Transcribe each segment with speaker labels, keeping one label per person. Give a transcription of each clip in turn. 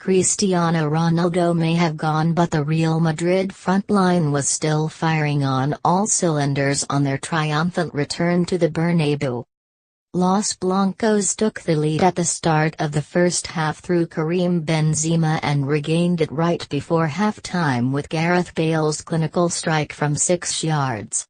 Speaker 1: Cristiano Ronaldo may have gone, but the Real Madrid frontline was still firing on all cylinders on their triumphant return to the Bernabeu. Los Blancos took the lead at the start of the first half through Karim Benzema and regained it right before halftime with Gareth Bale's clinical strike from 6 yards.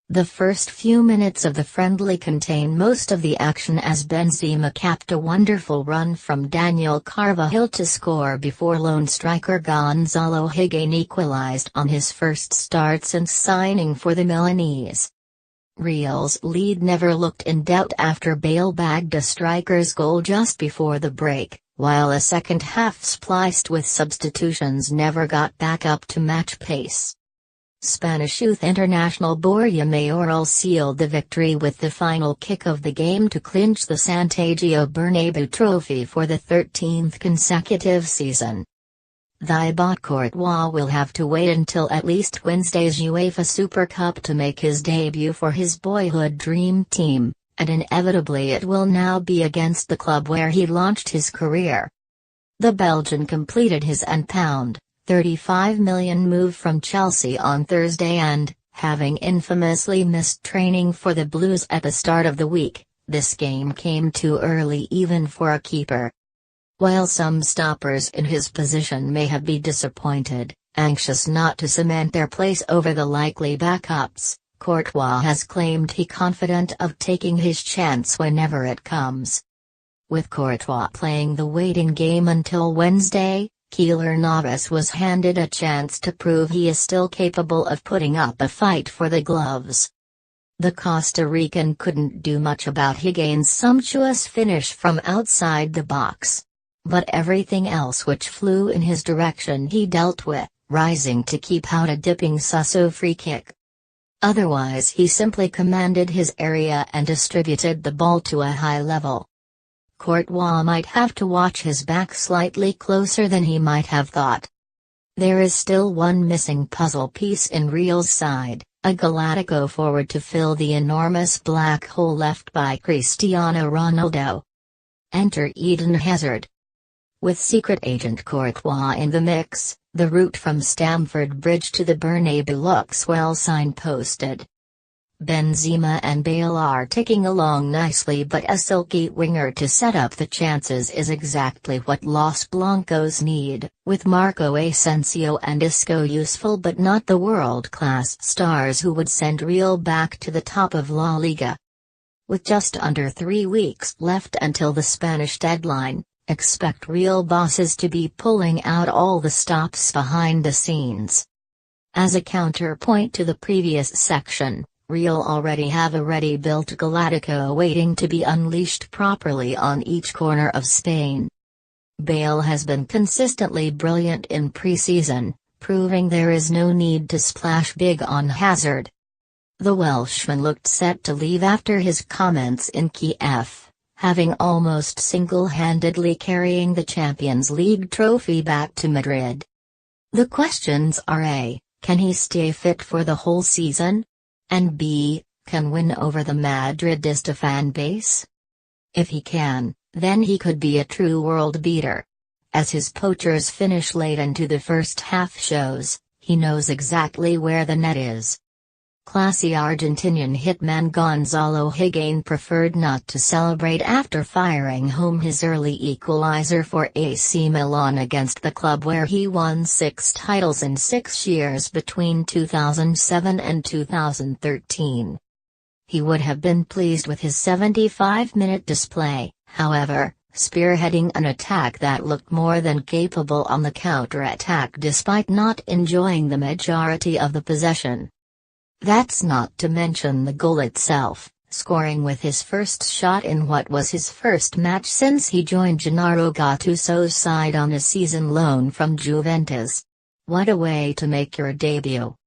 Speaker 1: The first few minutes of the friendly contained most of the action as Benzema capped a wonderful run from Daniel Carvajal to score before lone striker Gonzalo Higuain equalized on his first start since signing for the Milanese. Real's lead never looked in doubt after Bale bagged a striker's goal just before the break, while a second half spliced with substitutions never got back up to match pace. Spanish youth international Borja Mayoral sealed the victory with the final kick of the game to clinch the Santiago Bernabeu trophy for the 13th consecutive season. Thibaut Courtois will have to wait until at least Wednesday's UEFA Super Cup to make his debut for his boyhood dream team, and inevitably it will now be against the club where he launched his career. The Belgian completed his £35 million move from Chelsea on Thursday and, having infamously missed training for the Blues at the start of the week, this game came too early even for a keeper. While some stoppers in his position may have been disappointed, anxious not to cement their place over the likely backups, Courtois has claimed he's confident of taking his chance whenever it comes. With Courtois playing the waiting game until Wednesday, Keylor Navas was handed a chance to prove he is still capable of putting up a fight for the gloves. The Costa Rican couldn't do much about Higuain's sumptuous finish from outside the box. But everything else which flew in his direction he dealt with, rising to keep out a dipping Suso free kick. Otherwise he simply commanded his area and distributed the ball to a high level. Courtois might have to watch his back slightly closer than he might have thought. There is still one missing puzzle piece in Real's side, a Galactico forward to fill the enormous black hole left by Cristiano Ronaldo. Enter Eden Hazard. With secret agent Courtois in the mix, the route from Stamford Bridge to the Bernabeu looks well signposted. Benzema and Bale are ticking along nicely, but a silky winger to set up the chances is exactly what Los Blancos need, with Marco Asensio and Isco useful but not the world-class stars who would send Real back to the top of La Liga. With just under 3 weeks left until the Spanish deadline, expect Real bosses to be pulling out all the stops behind the scenes. As a counterpoint to the previous section, Real already have a ready-built Galactico waiting to be unleashed properly on each corner of Spain. Bale has been consistently brilliant in pre-season, proving there is no need to splash big on Hazard. The Welshman looked set to leave after his comments in Kiev, having almost single-handedly carrying the Champions League trophy back to Madrid. The questions are A, can he stay fit for the whole season? And B, can win over the Madridista fan base? If he can, then he could be a true world beater. As his poachers finish late into the first half shows, he knows exactly where the net is. Classy Argentinian hitman Gonzalo Higuain preferred not to celebrate after firing home his early equalizer for AC Milan against the club where he won 6 titles in 6 years between 2007 and 2013. He would have been pleased with his 75-minute display, however, spearheading an attack that looked more than capable on the counter-attack despite not enjoying the majority of the possession. That's not to mention the goal itself, scoring with his first shot in what was his first match since he joined Gennaro Gattuso's side on a season loan from Juventus. What a way to make your debut.